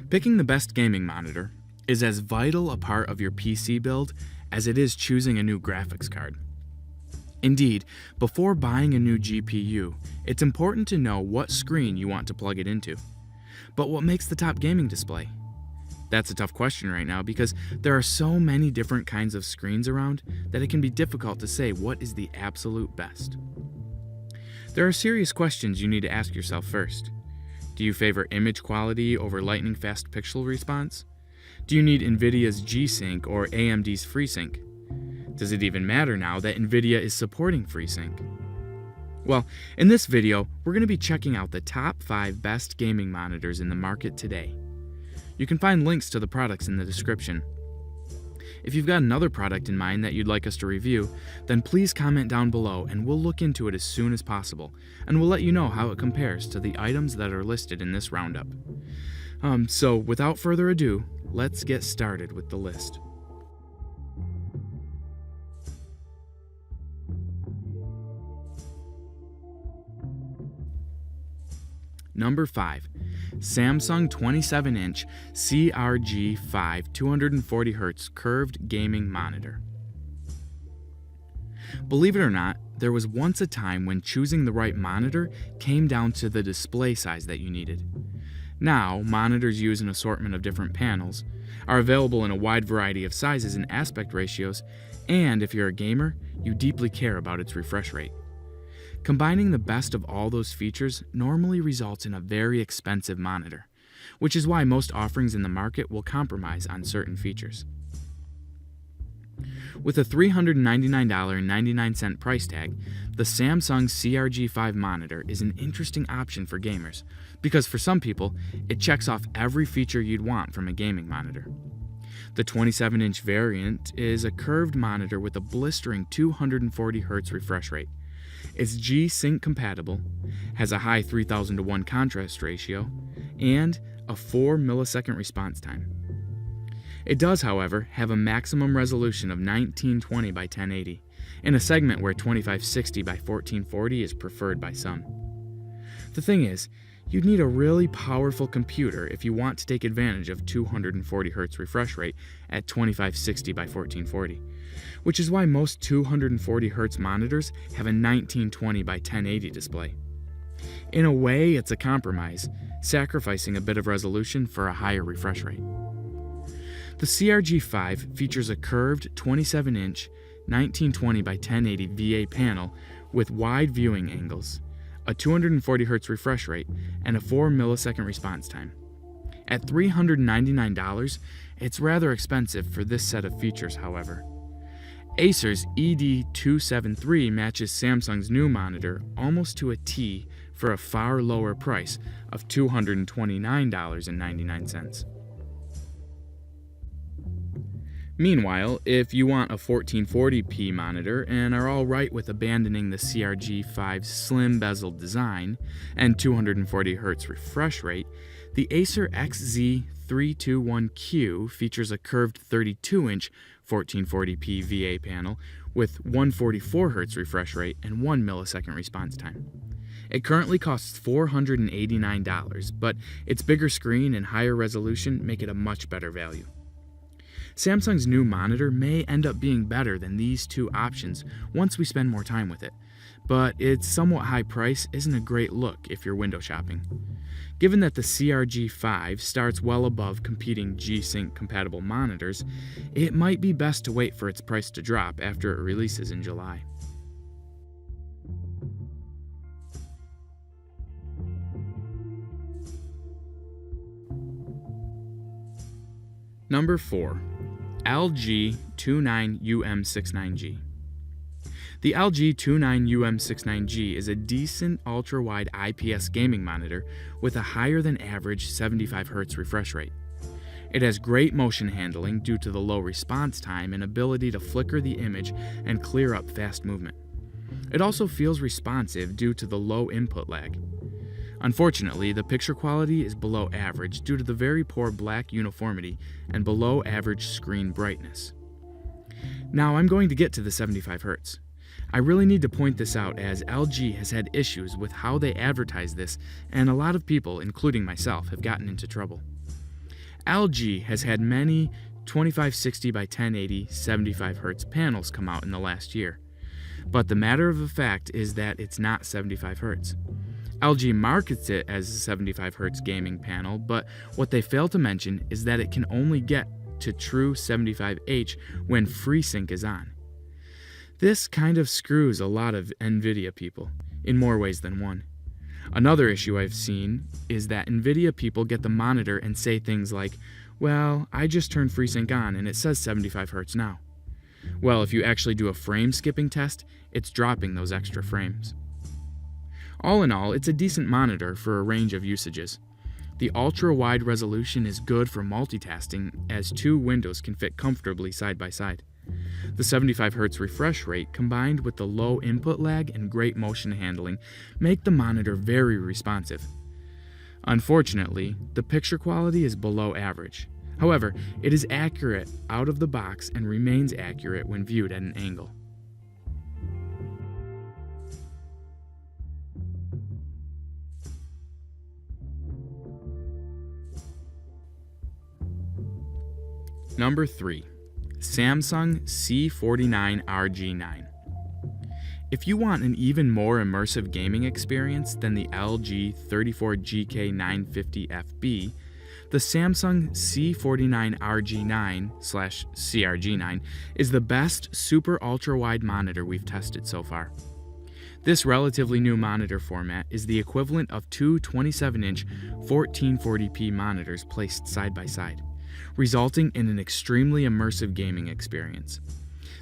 Picking the best gaming monitor is as vital a part of your PC build as it is choosing a new graphics card. Indeed, before buying a new GPU, it's important to know what screen you want to plug it into. But what makes the top gaming display? That's a tough question right now because there are so many different kinds of screens around that it can be difficult to say what is the absolute best. There are serious questions you need to ask yourself first. Do you favor image quality over lightning-fast pixel response? Do you need Nvidia's G-Sync or AMD's FreeSync? Does it even matter now that Nvidia is supporting FreeSync? Well, in this video, we're going to be checking out the top 5 best gaming monitors in the market today. You can find links to the products in the description. If you've got another product in mind that you'd like us to review, then please comment down below and we'll look into it as soon as possible, and we'll let you know how it compares to the items that are listed in this roundup. So without further ado, let's get started with the list. Number 5. Samsung 27-inch CRG5 240Hz curved gaming monitor. Believe it or not, there was once a time when choosing the right monitor came down to the display size that you needed. Now, monitors use an assortment of different panels, are available in a wide variety of sizes and aspect ratios, and if you're a gamer, you deeply care about its refresh rate. Combining the best of all those features normally results in a very expensive monitor, which is why most offerings in the market will compromise on certain features. With a $399.99 price tag, the Samsung CRG5 monitor is an interesting option for gamers because for some people, it checks off every feature you'd want from a gaming monitor. The 27-inch variant is a curved monitor with a blistering 240Hz refresh rate. It's G-Sync compatible, has a high 3000:1 contrast ratio, and a 4 millisecond response time. It does, however, have a maximum resolution of 1920 by 1080, in a segment where 2560 by 1440 is preferred by some. The thing is, you'd need a really powerful computer if you want to take advantage of 240Hz refresh rate at 2560 by 1440. Which is why most 240Hz monitors have a 1920 by 1080 display. In a way, it's a compromise, sacrificing a bit of resolution for a higher refresh rate. The CRG5 features a curved 27-inch 1920 by 1080 VA panel with wide viewing angles, a 240Hz refresh rate, and a 4 millisecond response time. At $399, it's rather expensive for this set of features, however. Acer's ED273 matches Samsung's new monitor almost to a T for a far lower price of $229.99. Meanwhile, if you want a 1440p monitor and are alright with abandoning the CRG5's slim bezel design and 240Hz refresh rate, the Acer XZ321Q features a curved 32-inch 1440p VA panel with 144Hz refresh rate and 1 millisecond response time. It currently costs $489, but its bigger screen and higher resolution make it a much better value. Samsung's new monitor may end up being better than these two options once we spend more time with it, but its somewhat high price isn't a great look if you're window shopping. Given that the CRG5 starts well above competing G-Sync compatible monitors, it might be best to wait for its price to drop after it releases in July. Number 4. LG 29UM69G. The LG 29UM69G is a decent ultra-wide IPS gaming monitor with a higher than average 75Hz refresh rate. It has great motion handling due to the low response time and ability to flicker the image and clear up fast movement. It also feels responsive due to the low input lag. Unfortunately, the picture quality is below average due to the very poor black uniformity and below average screen brightness. Now I'm going to get to the 75Hz. I really need to point this out as LG has had issues with how they advertise this, and a lot of people, including myself, have gotten into trouble. LG has had many 2560 by 1080 75Hz panels come out in the last year. But the matter of the fact is that it's not 75Hz. LG markets it as a 75Hz gaming panel, but what they fail to mention is that it can only get to true 75H when FreeSync is on. This kind of screws a lot of Nvidia people, in more ways than one. Another issue I've seen is that Nvidia people get the monitor and say things like, well, I just turned FreeSync on and it says 75Hz now. Well, if you actually do a frame skipping test, it's dropping those extra frames. All in all, it's a decent monitor for a range of usages. The ultra-wide resolution is good for multitasking, as two windows can fit comfortably side by side. The 75Hz refresh rate, combined with the low input lag and great motion handling, make the monitor very responsive. Unfortunately, the picture quality is below average. However, it is accurate out of the box and remains accurate when viewed at an angle. Number 3. Samsung C49RG9. If you want an even more immersive gaming experience than the LG 34GK950FB, the Samsung C49RG9/CRG9 is the best super ultra-wide monitor we've tested so far. This relatively new monitor format is the equivalent of two 27-inch 1440p monitors placed side by side, resulting in an extremely immersive gaming experience.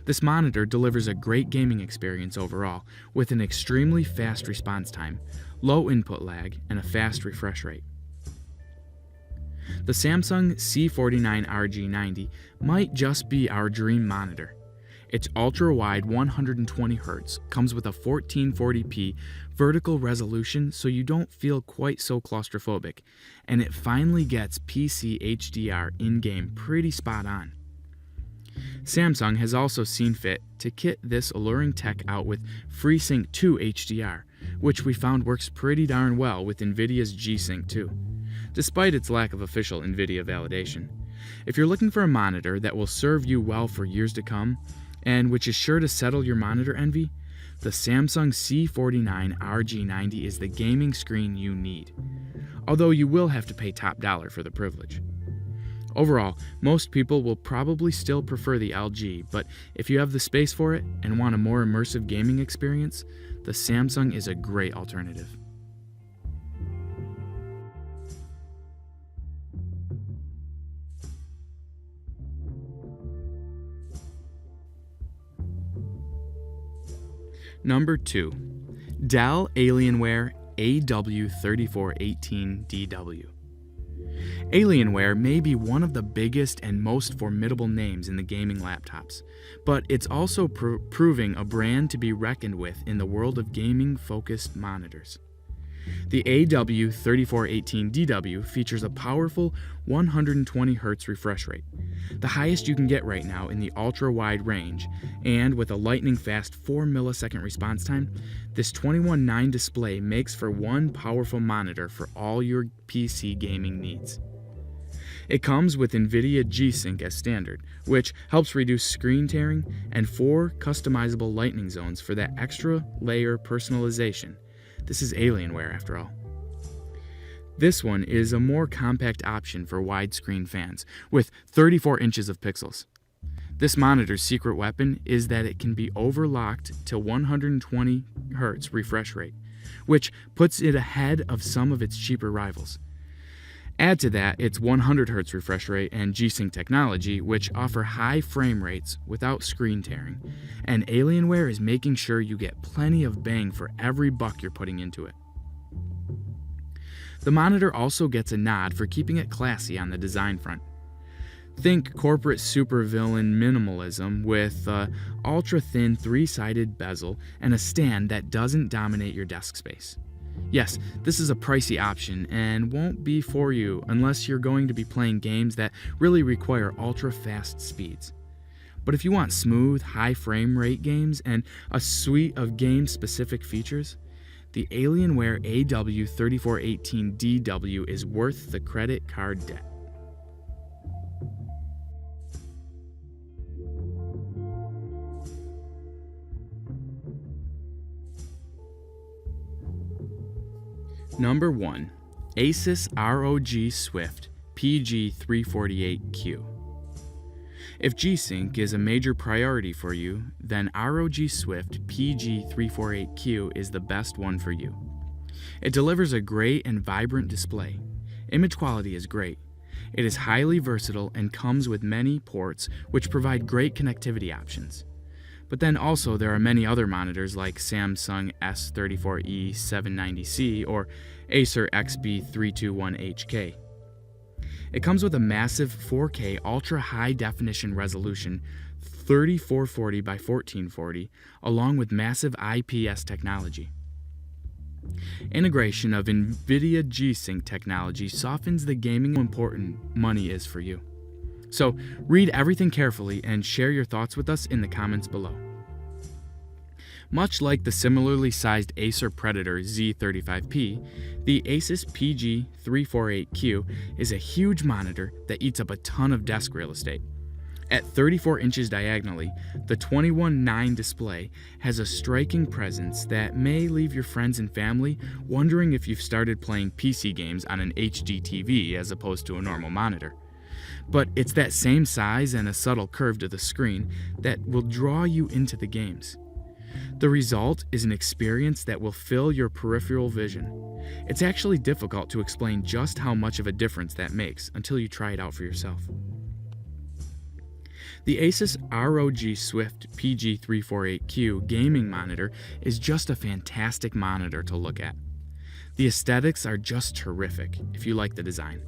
This monitor delivers a great gaming experience overall, with an extremely fast response time, low input lag, and a fast refresh rate. The Samsung C49RG90 might just be our dream monitor. Its ultra-wide 120Hz comes with a 1440p vertical resolution so you don't feel quite so claustrophobic, and it finally gets PC HDR in-game pretty spot on. Samsung has also seen fit to kit this alluring tech out with FreeSync 2 HDR, which we found works pretty darn well with Nvidia's G-Sync 2, despite its lack of official Nvidia validation. If you're looking for a monitor that will serve you well for years to come, and which is sure to settle your monitor envy, the Samsung C49RG90 is the gaming screen you need, although you will have to pay top dollar for the privilege. Overall, most people will probably still prefer the LG, but if you have the space for it and want a more immersive gaming experience, the Samsung is a great alternative. Number 2. Dell Alienware AW3418DW. Alienware may be one of the biggest and most formidable names in the gaming laptops, but it's also proving a brand to be reckoned with in the world of gaming-focused monitors. The AW3418DW features a powerful 120Hz refresh rate, the highest you can get right now in the ultra-wide range, and with a lightning-fast 4 millisecond response time, this 21:9 display makes for one powerful monitor for all your PC gaming needs. It comes with Nvidia G-Sync as standard, which helps reduce screen tearing, and 4 customizable lightning zones for that extra layer personalization. This is Alienware, after all. This one is a more compact option for widescreen fans, with 34 inches of pixels. This monitor's secret weapon is that it can be overlocked to 120Hz refresh rate, which puts it ahead of some of its cheaper rivals. Add to that its 100Hz refresh rate and G-Sync technology, which offer high frame rates without screen tearing, and Alienware is making sure you get plenty of bang for every buck you're putting into it. The monitor also gets a nod for keeping it classy on the design front. Think corporate supervillain minimalism with ultra-thin 3-sided bezel and a stand that doesn't dominate your desk space. Yes, this is a pricey option and won't be for you unless you're going to be playing games that really require ultra-fast speeds. But if you want smooth, high frame rate games and a suite of game-specific features, the Alienware AW3418DW is worth the credit card debt. Number 1. Asus ROG Swift PG348Q. If G-Sync is a major priority for you, then ROG Swift PG348Q is the best one for you. It delivers a great and vibrant display. Image quality is great. It is highly versatile and comes with many ports which provide great connectivity options. But then also there are many other monitors like Samsung S34E 790C or Acer XB321HK. It comes with a massive 4K ultra high definition resolution 3440 by 1440 along with massive IPS technology. Integration of Nvidia G-Sync technology softens the gaming how important money is for you. So read everything carefully and share your thoughts with us in the comments below. Much like the similarly sized Acer Predator Z35P, the Asus PG348Q is a huge monitor that eats up a ton of desk real estate. At 34 inches diagonally, the 21:9 display has a striking presence that may leave your friends and family wondering if you've started playing PC games on an HD TV as opposed to a normal monitor. But it's that same size and a subtle curve to the screen that will draw you into the games. The result is an experience that will fill your peripheral vision. It's actually difficult to explain just how much of a difference that makes until you try it out for yourself. The Asus ROG Swift PG348Q gaming monitor is just a fantastic monitor to look at. The aesthetics are just terrific if you like the design.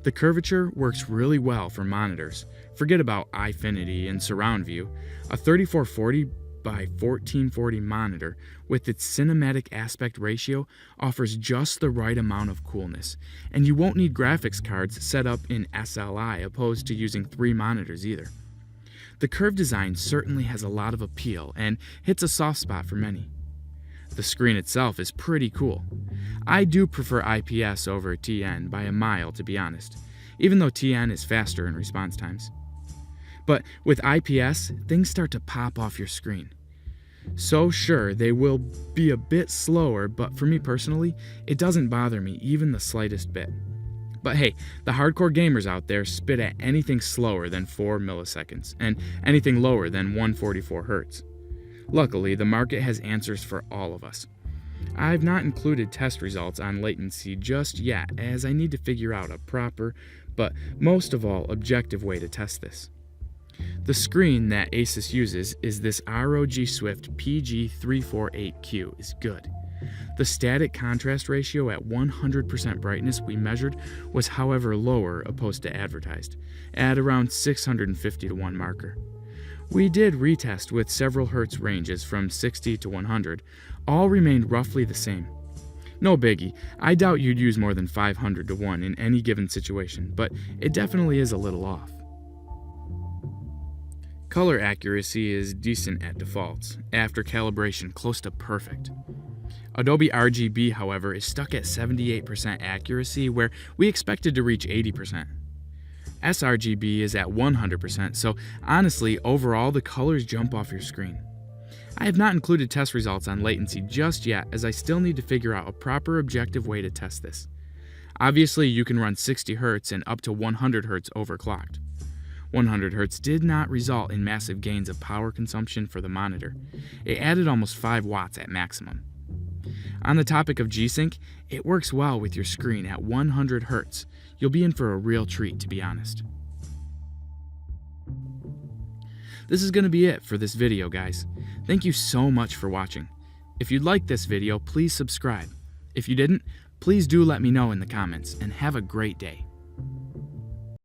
The curvature works really well for monitors. Forget about Eyefinity and surround view. A 3440 by 1440 monitor with its cinematic aspect ratio offers just the right amount of coolness, and you won't need graphics cards set up in SLI opposed to using 3 monitors either. The curved design certainly has a lot of appeal and hits a soft spot for many. The screen itself is pretty cool. I do prefer IPS over TN by a mile, to be honest, even though TN is faster in response times. But with IPS, things start to pop off your screen. So sure, they will be a bit slower, but for me personally, it doesn't bother me even the slightest bit. But hey, the hardcore gamers out there spit at anything slower than 4 milliseconds, and anything lower than 144 Hz. Luckily, the market has answers for all of us. I've not included test results on latency just yet, as I need to figure out a proper, but most of all objective way to test this. The screen that Asus uses is this ROG Swift PG348Q is good. The static contrast ratio at 100% brightness we measured was however lower opposed to advertised, at around 650 to 1 marker. We did retest with several hertz ranges from 60 to 100, all remained roughly the same. No biggie, I doubt you'd use more than 500 to 1 in any given situation, but it definitely is a little off. Color accuracy is decent at default, after calibration close to perfect. Adobe RGB, however, is stuck at 78% accuracy where we expected to reach 80%. sRGB is at 100%, so honestly, overall the colors jump off your screen. I have not included test results on latency just yet as I still need to figure out a proper objective way to test this. Obviously, you can run 60 Hz and up to 100 Hz overclocked. 100 Hz did not result in massive gains of power consumption for the monitor. It added almost 5 watts at maximum. On the topic of G-Sync, it works well with your screen at 100 Hz. You'll be in for a real treat, to be honest. This is going to be it for this video, guys. Thank you so much for watching. If you liked this video, please subscribe. If you didn't, please do let me know in the comments, and have a great day.